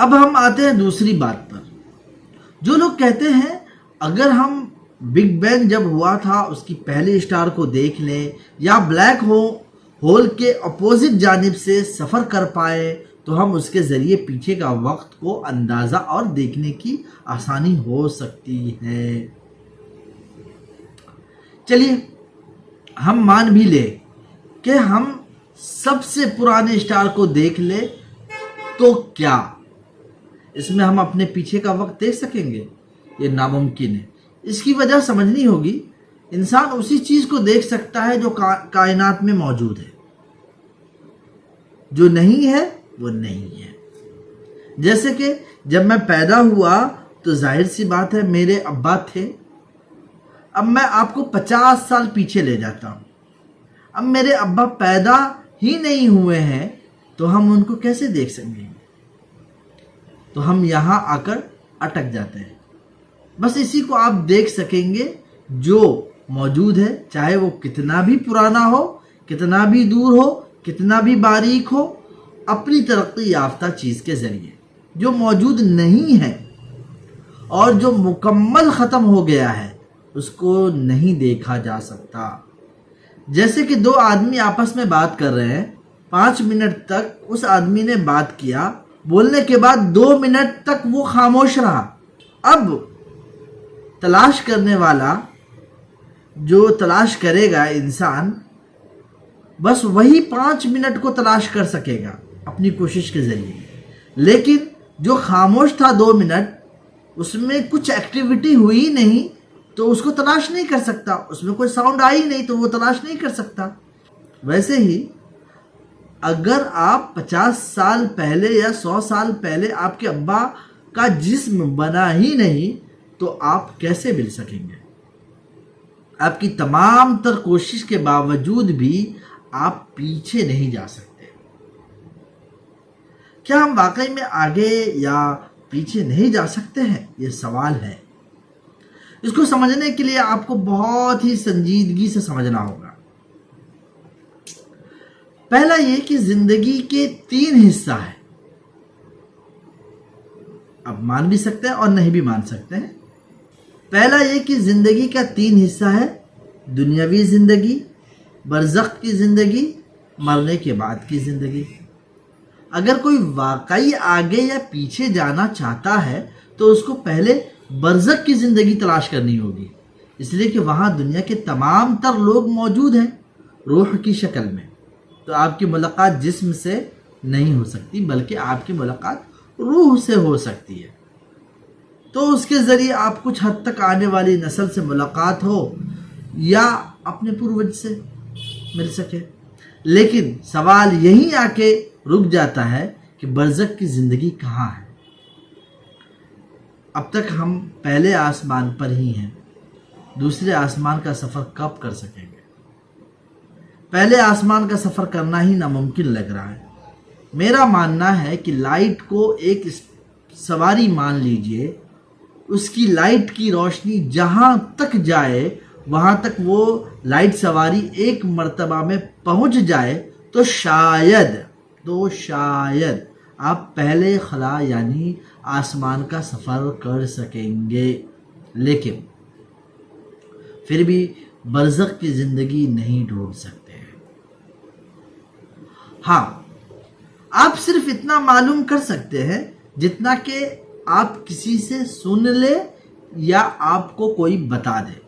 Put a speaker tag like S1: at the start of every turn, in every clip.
S1: اب ہم آتے ہیں دوسری بات پر. جو لوگ کہتے ہیں اگر ہم بگ بینگ جب ہوا تھا اس کی پہلی اسٹار کو دیکھ لیں یا بلیک ہول کے اپوزٹ جانب سے سفر کر پائے تو ہم اس کے ذریعے پیچھے کا وقت کو اندازہ اور دیکھنے کی آسانی ہو سکتی ہے. چلیے ہم مان بھی لیں کہ ہم سب سے پرانے اسٹار کو دیکھ لیں تو کیا اس میں ہم اپنے پیچھے کا وقت دیکھ سکیں گے؟ یہ ناممکن ہے. اس کی وجہ سمجھنی ہوگی. انسان اسی چیز کو دیکھ سکتا ہے جو کائنات میں موجود ہے. جو نہیں ہے وہ نہیں ہے. جیسے کہ جب میں پیدا ہوا تو ظاہر سی بات ہے میرے ابا تھے. اب میں آپ کو 50 سال پیچھے لے جاتا ہوں. اب میرے ابا پیدا ہی نہیں ہوئے ہیں تو ہم ان کو کیسے دیکھ سکیں گے؟ تو ہم یہاں آ کر اٹک جاتے ہیں. بس اسی کو آپ دیکھ سکیں گے جو موجود ہے، چاہے وہ کتنا بھی پرانا ہو، کتنا بھی دور ہو، کتنا بھی باریک ہو، اپنی ترقی یافتہ چیز کے ذریعے. جو موجود نہیں ہے اور جو مکمل ختم ہو گیا ہے اس کو نہیں دیکھا جا سکتا. جیسے کہ دو آدمی آپس میں بات کر رہے ہیں، 5 منٹ تک اس آدمی نے بات کیا، بولنے کے بعد 2 منٹ تک وہ خاموش رہا. اب تلاش کرنے والا جو تلاش کرے گا انسان بس وہی 5 منٹ کو تلاش کر سکے گا اپنی کوشش کے ذریعے. لیکن جو خاموش تھا 2 منٹ، اس میں کچھ ایکٹیویٹی ہوئی نہیں تو اس کو تلاش نہیں کر سکتا. اس میں کوئی ساؤنڈ آئی نہیں تو وہ تلاش نہیں کر سکتا. ویسے ہی اگر آپ 50 سال پہلے یا 100 سال پہلے آپ کے ابا کا جسم بنا ہی نہیں تو آپ کیسے مل سکیں گے؟ آپ کی تمام تر کوشش کے باوجود بھی آپ پیچھے نہیں جا سکتے. کیا ہم واقعی میں آگے یا پیچھے نہیں جا سکتے ہیں؟ یہ سوال ہے. اس کو سمجھنے کے لیے آپ کو بہت ہی سنجیدگی سے سمجھنا ہوگا. پہلا یہ کہ زندگی کے 3 حصہ ہیں. اب مان بھی سکتے ہیں اور نہیں بھی مان سکتے ہیں. پہلا یہ کہ زندگی کا 3 حصہ ہے: دنیاوی زندگی، برزخ کی زندگی، مرنے کے بعد کی زندگی. اگر کوئی واقعی آگے یا پیچھے جانا چاہتا ہے تو اس کو پہلے برزخ کی زندگی تلاش کرنی ہوگی، اس لیے کہ وہاں دنیا کے تمام تر لوگ موجود ہیں روح کی شکل میں. تو آپ کی ملاقات جسم سے نہیں ہو سکتی بلکہ آپ کی ملاقات روح سے ہو سکتی ہے. تو اس کے ذریعے آپ کچھ حد تک آنے والی نسل سے ملاقات ہو یا اپنے پروج سے مل سکے. لیکن سوال یہیں آ کے رک جاتا ہے کہ برزخ کی زندگی کہاں ہے؟ اب تک ہم پہلے آسمان پر ہی ہیں. دوسرے آسمان کا سفر کب کر سکیں گے؟ پہلے آسمان کا سفر کرنا ہی ناممکن لگ رہا ہے. میرا ماننا ہے کہ لائٹ کو ایک سواری مان لیجئے، اس کی لائٹ کی روشنی جہاں تک جائے وہاں تک وہ لائٹ سواری ایک مرتبہ میں پہنچ جائے تو شاید آپ پہلے خلا یعنی آسمان کا سفر کر سکیں گے. لیکن پھر بھی برزخ کی زندگی نہیں ڈھونڈ سکتے. ہاں، آپ صرف اتنا معلوم کر سکتے ہیں جتنا کہ آپ کسی سے سن لے یا آپ کو کوئی بتا دے.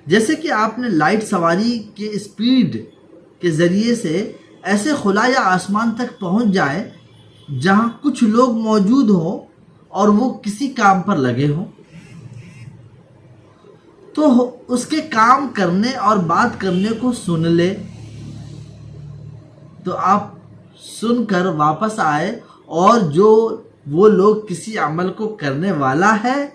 S1: جیسے کہ آپ نے لائٹ سواری کے اسپیڈ کے ذریعے سے ایسے خلا یا آسمان تک پہنچ جائے جہاں کچھ لوگ موجود ہوں اور وہ کسی کام پر لگے ہوں، تو اس کے کام کرنے اور بات کرنے کو سن لے تو آپ سن کر واپس آئے اور جو وہ لوگ کسی عمل کو کرنے والا ہے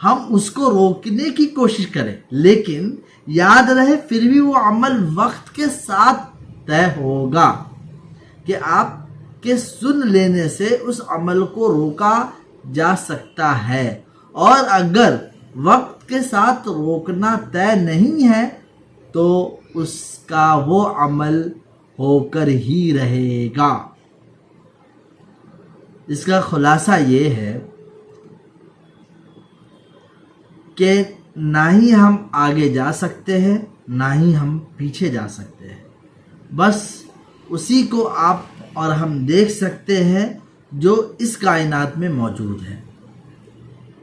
S1: ہم اس کو روکنے کی کوشش کریں. لیکن یاد رہے پھر بھی وہ عمل وقت کے ساتھ طے ہوگا کہ آپ کے سن لینے سے اس عمل کو روکا جا سکتا ہے. اور اگر وقت کے ساتھ روکنا طے نہیں ہے تو اس کا وہ عمل ہو کر ہی رہے گا. اس کا خلاصہ یہ ہے کہ نہ ہی ہم آگے جا سکتے ہیں نہ ہی ہم پیچھے جا سکتے ہیں، بس اسی کو آپ اور ہم دیکھ سکتے ہیں جو اس کائنات میں موجود ہے۔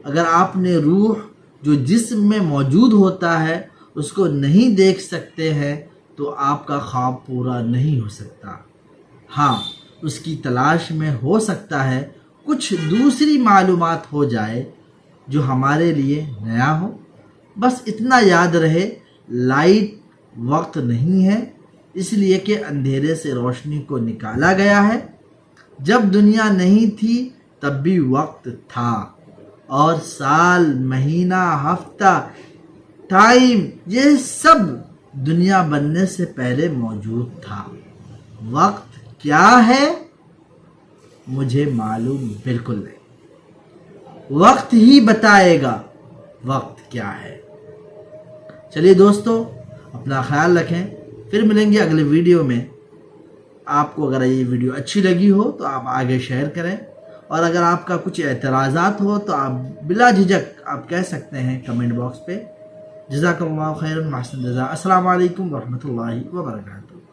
S1: اگر آپ نے روح جو جسم میں موجود ہوتا ہے اس کو نہیں دیکھ سکتے ہیں تو آپ کا خواب پورا نہیں ہو سکتا۔ ہاں، اس کی تلاش میں ہو سکتا ہے کچھ دوسری معلومات ہو جائے جو ہمارے لیے نیا ہو۔ بس اتنا یاد رہے، لائٹ وقت نہیں ہے، اس لیے کہ اندھیرے سے روشنی کو نکالا گیا ہے۔ جب دنیا نہیں تھی تب بھی وقت تھا، اور سال، مہینہ، ہفتہ، ٹائم، یہ سب دنیا بننے سے پہلے موجود تھا۔ وقت کیا ہے مجھے معلوم بالکل نہیں، وقت ہی بتائے گا وقت کیا ہے۔ چلیے دوستو، اپنا خیال رکھیں، پھر ملیں گے اگلے ویڈیو میں۔ آپ کو اگر یہ ویڈیو اچھی لگی ہو تو آپ آگے شیئر کریں، اور اگر آپ کا کچھ اعتراضات ہو تو آپ بلا جھجک آپ کہہ سکتے ہیں کمنٹ باکس پہ۔ جزاک اللہ خیر، محسن جزا۔ السلام علیکم ورحمۃ اللہ وبرکاتہ۔